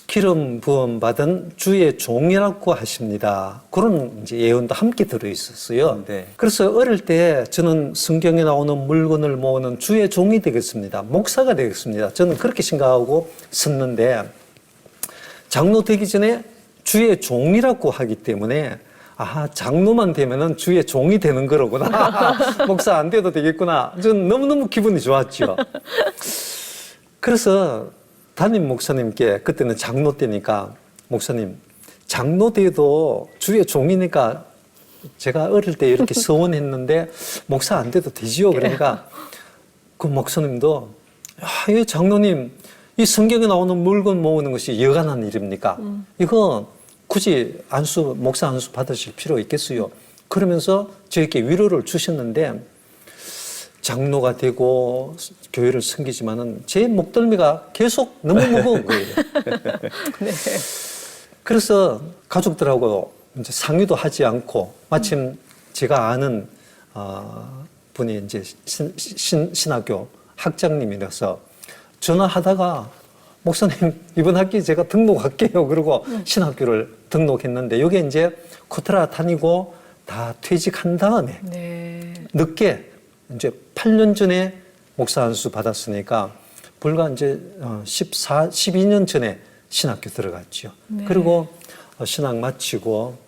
Speaker 3: 기름 부음 받은 주의 종이라고 하십니다. 그런 이제 예언도 함께 들어 있었어요.
Speaker 1: 네.
Speaker 3: 그래서 어릴 때 저는 성경에 나오는 물건을 모으는 주의 종이 되겠습니다. 목사가 되겠습니다. 저는 그렇게 생각하고 썼는데 장로 되기 전에 주의 종이라고 하기 때문에 장로만 되면은 주의 종이 되는 거로구나. 목사 안 돼도 되겠구나. 저는 너무너무 기분이 좋았죠. 그래서 담임 목사님께 그때는 장로 때니까 목사님 장로 돼도 주의 종이니까 제가 어릴 때 이렇게 서원했는데 목사 안 돼도 되지요. 그러니까 그 목사님도 이 장로님 이 성경에 나오는 물건 모으는 것이 여간한 일입니까? 이거 굳이 목사 안수 받으실 필요 있겠어요. 그러면서 저에게 위로를 주셨는데 장로가 되고 교회를 섬기지만은 제 목덜미가 계속 너무 무거운 거예요.
Speaker 2: 네.
Speaker 3: 그래서 가족들하고 이제 상의도 하지 않고 마침 제가 아는 분이 이제 신학교 학장님이라서 전화하다가 목사님 이번 학기 제가 등록할게요. 그러고 신학교를 등록했는데 여기 이제 코트라 다니고 다 퇴직한 다음에
Speaker 2: 네.
Speaker 3: 늦게 이제 8년 전에 목사 안수 받았으니까 불과 이제 12년 전에 신학교 들어갔죠.
Speaker 2: 네.
Speaker 3: 그리고 신학 마치고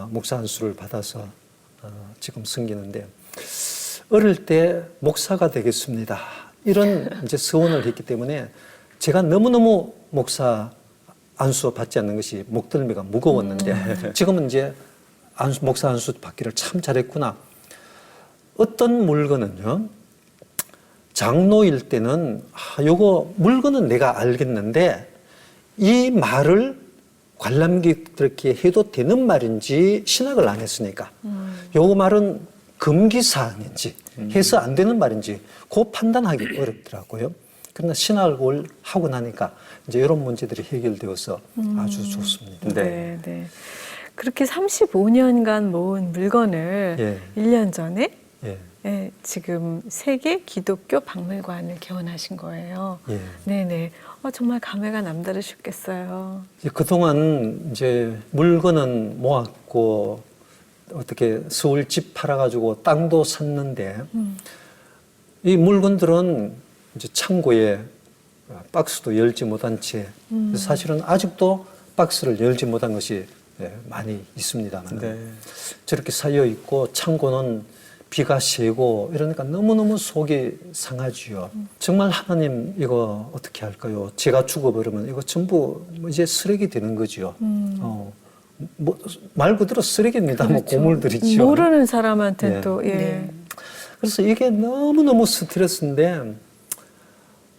Speaker 3: 목사 안수를 받아서 지금 섬기는데 어릴 때 목사가 되겠습니다. 이런 이제 서원을 했기 때문에 제가 너무너무 목사 안수 받지 않는 것이 목덜미가 무거웠는데 지금은 이제 목사 안수 받기를 참 잘했구나. 어떤 물건은요, 장로일 때는 요거 물건은 내가 알겠는데 이 말을 관람객들에게 해도 되는 말인지 신학을 안 했으니까 요 말은 금기사항인지 해서 안 되는 말인지 그 판단하기 어렵더라고요. 그러나 신학을 하고 나니까 이제 이런 문제들이 해결되어서 아주 좋습니다.
Speaker 2: 네. 네. 그렇게 35년간 모은 물건을
Speaker 3: 예.
Speaker 2: 1년 전에
Speaker 3: 예.
Speaker 2: 네, 지금 세계 기독교 박물관을 개원하신 거예요.
Speaker 3: 예.
Speaker 2: 네네. 정말 감회가 남다르셨겠어요.
Speaker 3: 이제 그동안 이제 물건은 모았고 어떻게 서울 집 팔아가지고 땅도 샀는데 이 물건들은 이제 창고에 박스도 열지 못한 채 사실은 아직도 박스를 열지 못한 것이 많이 있습니다만
Speaker 1: 네.
Speaker 3: 저렇게 쌓여 있고 창고는 비가 새고 이러니까 너무너무 속이 상하지요. 정말 하나님 이거 어떻게 할까요? 제가 죽어버리면 이거 전부 이제 쓰레기 되는 거지요. 말 그대로 쓰레기입니다.
Speaker 2: 그렇죠.
Speaker 3: 고물들이죠.
Speaker 2: 모르는 사람한테
Speaker 3: 네.
Speaker 2: 또 예.
Speaker 4: 네.
Speaker 3: 그래서 이게 너무너무 스트레스인데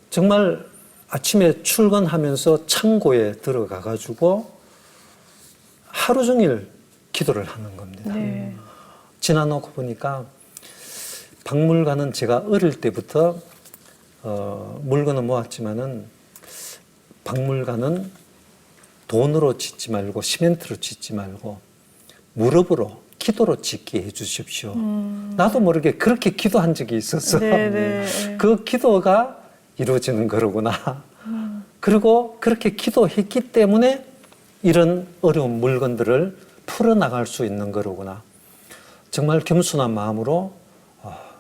Speaker 3: 정말 아침에 출근하면서 창고에 들어가 가지고 하루 종일 기도를 하는 겁니다.
Speaker 2: 네.
Speaker 3: 지나놓고 보니까 박물관은 제가 어릴 때부터 물건은 모았지만은 박물관은 돈으로 짓지 말고 시멘트로 짓지 말고 무릎으로 기도로 짓게 해 주십시오. 나도 모르게 그렇게 기도한 적이 있었어.
Speaker 2: 네, 네.
Speaker 3: 그 기도가 이루어지는 거로구나. 그리고 그렇게 기도했기 때문에 이런 어려운 물건들을 풀어나갈 수 있는 거로구나. 정말 겸손한 마음으로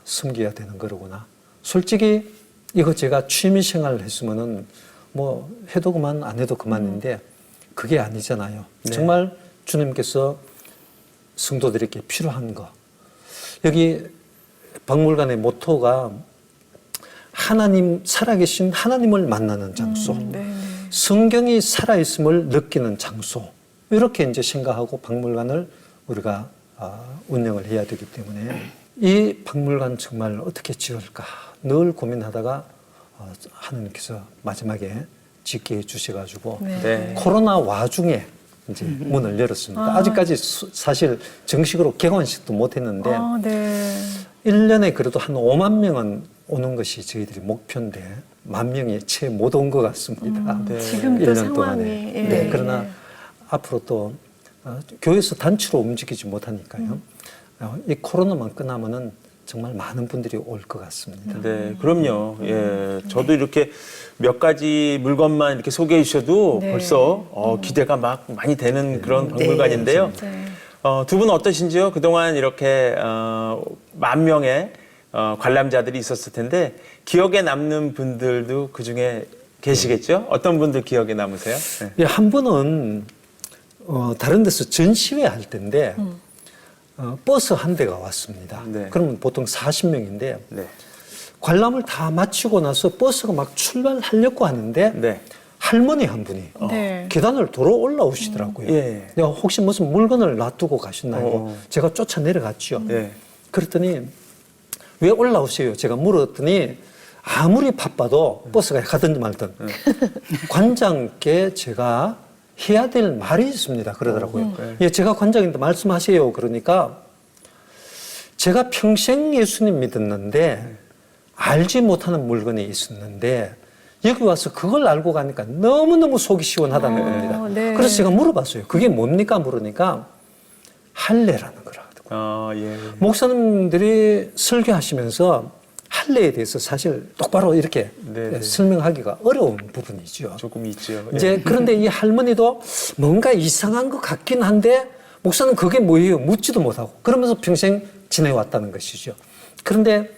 Speaker 3: 섬겨야 되는 거로구나. 솔직히 이거 제가 취미생활을 했으면은 뭐 해도 그만 안 해도 그만인데 그게 아니잖아요.
Speaker 1: 네.
Speaker 3: 정말 주님께서 성도들에게 필요한 거. 여기 박물관의 모토가 하나님, 살아계신 하나님을 만나는 장소.
Speaker 2: 네.
Speaker 3: 성경이 살아있음을 느끼는 장소. 이렇게 이제 생각하고 박물관을 우리가 운영을 해야 되기 때문에 이 박물관 정말 어떻게 지을까 늘 고민하다가 하나님께서 마지막에 짓게 해주셔가지고
Speaker 2: 네.
Speaker 1: 네.
Speaker 3: 코로나 와중에 이제 문을 열었습니다. 아직까지 사실 정식으로 개관식도 못했는데
Speaker 2: 네.
Speaker 3: 1년에 그래도 한 5만 명은 오는 것이 저희들이 목표인데 1만 명이 채 못 온 것 같습니다.
Speaker 1: 네.
Speaker 2: 지금도
Speaker 3: 1년
Speaker 2: 상황이
Speaker 3: 동안에.
Speaker 2: 예.
Speaker 3: 네, 그러나 앞으로 또 교회에서 단체로 움직이지 못하니까요. 이 코로나만 끝나면은 정말 많은 분들이 올 것 같습니다.
Speaker 1: 네, 그럼요. 예, 저도 이렇게 몇 가지 물건만 이렇게 소개해 주셔도
Speaker 2: 네.
Speaker 1: 벌써 기대가 막 많이 되는 그런 박물관인데요.
Speaker 2: 네.
Speaker 1: 두 분 어떠신지요? 그동안 이렇게 10,000명의 관람자들이 있었을 텐데 기억에 남는 분들도 그 중에 계시겠죠? 어떤 분들 기억에 남으세요? 네.
Speaker 3: 예, 한 번은 다른 데서 전시회 할 때인데 버스 한 대가 왔습니다.
Speaker 1: 네.
Speaker 3: 그러면 보통 40명인데
Speaker 1: 네.
Speaker 3: 관람을 다 마치고 나서 버스가 막 출발하려고 하는데
Speaker 1: 네.
Speaker 3: 할머니 한 분이
Speaker 2: 네.
Speaker 3: 계단을 돌아 올라오시더라고요.
Speaker 1: 예.
Speaker 3: 내가 혹시 무슨 물건을 놔두고 가셨나요? 제가 쫓아 내려갔죠.
Speaker 1: 네.
Speaker 3: 그랬더니 왜 올라오세요? 제가 물었더니 아무리 바빠도 버스가 가든지 말든 관장께 제가 해야 될 말이 있습니다. 그러더라고요. 예, 제가 관장인데 말씀하세요. 그러니까 제가 평생 예수님 믿었는데 알지 못하는 물건이 있었는데 여기 와서 그걸 알고 가니까 너무너무 속이 시원하다는 겁니다.
Speaker 2: 네.
Speaker 3: 그래서 제가 물어봤어요. 그게 뭡니까? 물으니까 할례라는 거라고.
Speaker 1: 예.
Speaker 3: 목사님들이 설교하시면서 할례에 대해서 사실 똑바로 이렇게
Speaker 1: 네.
Speaker 3: 설명하기가 어려운 부분이죠.
Speaker 1: 조금 있죠.
Speaker 3: 이제 그런데 이 할머니도 뭔가 이상한 것 같긴 한데 목사는 그게 뭐예요? 묻지도 못하고 그러면서 평생 지내왔다는 것이죠. 그런데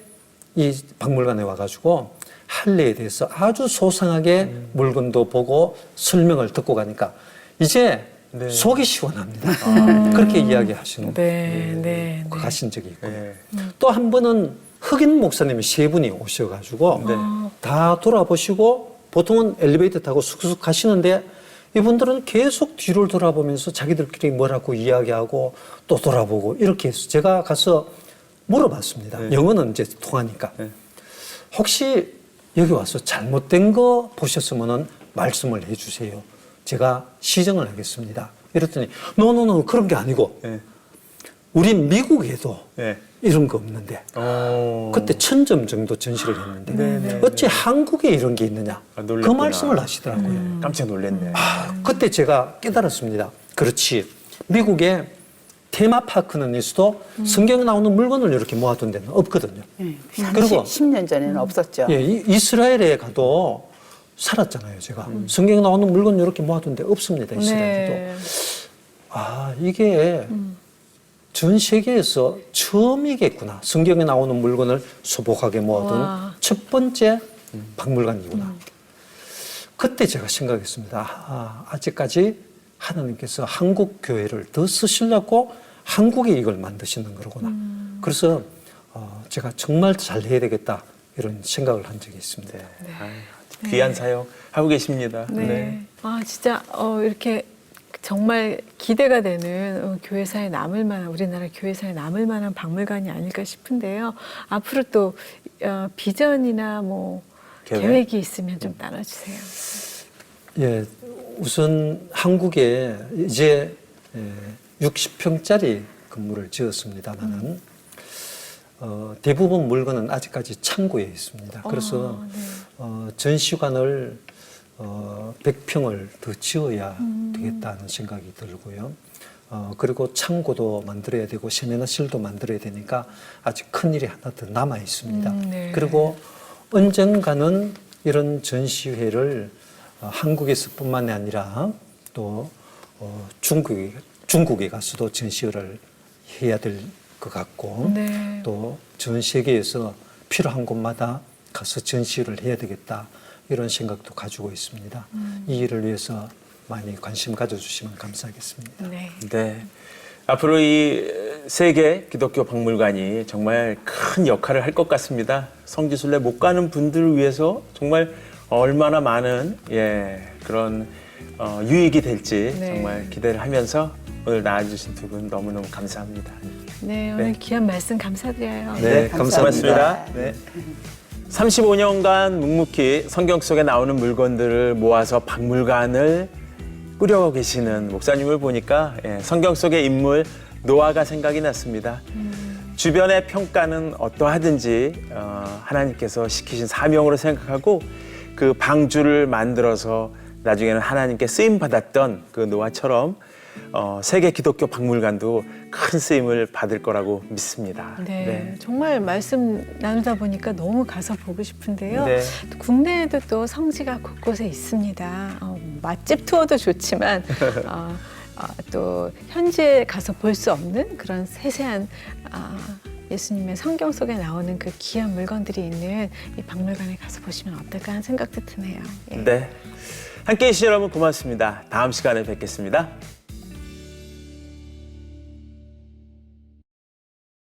Speaker 3: 이 박물관에 와가지고 할례에 대해서 아주 소상하게 물건도 보고 설명을 듣고 가니까 이제
Speaker 1: 네.
Speaker 3: 속이 시원합니다. 그렇게 이야기하시는
Speaker 2: 네.
Speaker 3: 가신 적이 있고
Speaker 1: 네.
Speaker 3: 또 한 번은 흑인 목사님이 세 분이 오셔가지고
Speaker 1: 네.
Speaker 3: 다 돌아보시고 보통은 엘리베이터 타고 쑥쑥 가시는데 이분들은 계속 뒤를 돌아보면서 자기들끼리 뭐라고 이야기하고 또 돌아보고 이렇게 해서 제가 가서 물어봤습니다.
Speaker 1: 네.
Speaker 3: 영어는 이제 통하니까.
Speaker 1: 네.
Speaker 3: 혹시 여기 와서 잘못된 거 보셨으면 말씀을 해주세요. 제가 시정을 하겠습니다. 이랬더니 노노노 그런 게 아니고
Speaker 1: 네.
Speaker 3: 우리 미국에도
Speaker 1: 네.
Speaker 3: 이런 거 없는데 그때 1000점 정도 전시를 했는데
Speaker 1: 네.
Speaker 3: 어찌 한국에 이런 게 있느냐
Speaker 1: 아,
Speaker 3: 그
Speaker 1: 놀랬구나.
Speaker 3: 말씀을 하시더라고요.
Speaker 1: 깜짝 놀랐네.
Speaker 3: 그때 제가 깨달았습니다. 그렇지. 미국에 테마파크는 있어도 성경에 나오는 물건을 이렇게 모아둔 데는 없거든요. 그리고
Speaker 4: 10년 전에는 없었죠.
Speaker 3: 예, 이스라엘에 가도 살았잖아요, 제가. 성경에 나오는 물건 이렇게 모아둔 데 없습니다, 이스라엘에도.
Speaker 2: 네.
Speaker 3: 아, 이게 전 세계에서 처음이겠구나. 성경에 나오는 물건을 소복하게 모아둔
Speaker 2: 와.
Speaker 3: 첫 번째 박물관이구나. 그때 제가 생각했습니다. 아직까지 하나님께서 한국 교회를 더 쓰시려고 한국에 이걸 만드시는 거구나. 그래서 제가 정말 잘 해야 되겠다 이런 생각을 한 적이 있습니다.
Speaker 1: 아유, 귀한 사역 하고 계십니다.
Speaker 2: 네. 아, 진짜, 이렇게 정말 기대가 되는 교회사에 남을 만한, 우리나라 교회사에 남을 만한 박물관이 아닐까 싶은데요. 앞으로 또 비전이나 뭐 계획이 있으면 좀 나눠주세요.
Speaker 3: 예, 우선 한국에 이제 60평짜리 건물을 지었습니다만은 대부분 물건은 아직까지 창고에 있습니다. 그래서 전시관을 100평을 더 지어야 되겠다는 생각이 들고요. 그리고 창고도 만들어야 되고 세미나실도 만들어야 되니까 아직 큰 일이 하나 더 남아 있습니다.
Speaker 2: 네.
Speaker 3: 그리고 언젠가는 이런 전시회를 한국에서뿐만이 아니라 또 중국에 가서도 전시회를 해야 될 것 같고
Speaker 2: 네.
Speaker 3: 또 전 세계에서 필요한 곳마다 가서 전시를 해야 되겠다 이런 생각도 가지고 있습니다. 이 일을 위해서 많이 관심 가져주시면 감사하겠습니다.
Speaker 2: 네.
Speaker 1: 네. 앞으로 이 세계 기독교 박물관이 정말 큰 역할을 할 것 같습니다. 성지순례 못 가는 분들을 위해서 정말 얼마나 많은 그런 유익이 될지
Speaker 2: 네.
Speaker 1: 정말 기대를 하면서 오늘 나와주신 두 분 너무너무 감사합니다.
Speaker 2: 네, 오늘 귀한 말씀 감사드려요.
Speaker 3: 네,
Speaker 1: 고맙습니다. 네. 35년간 묵묵히 성경 속에 나오는 물건들을 모아서 박물관을 꾸려가고 계시는 목사님을 보니까 성경 속의 인물 노아가 생각이 났습니다. 주변의 평가는 어떠하든지 하나님께서 시키신 사명으로 생각하고 그 방주를 만들어서 나중에는 하나님께 쓰임 받았던 그 노아처럼 세계 기독교 박물관도 큰 쓰임을 받을 거라고 믿습니다.
Speaker 2: 네, 정말 말씀 나누다 보니까 너무 가서 보고 싶은데요.
Speaker 1: 네.
Speaker 2: 또 국내에도 또 성지가 곳곳에 있습니다. 맛집 투어도 좋지만 또 현지에 가서 볼 수 없는 그런 세세한 예수님의 성경 속에 나오는 그 귀한 물건들이 있는 이 박물관에 가서 보시면 어떨까 하는 생각도 드네요. 예.
Speaker 1: 네. 함께해 주신 여러분 고맙습니다. 다음 시간에 뵙겠습니다.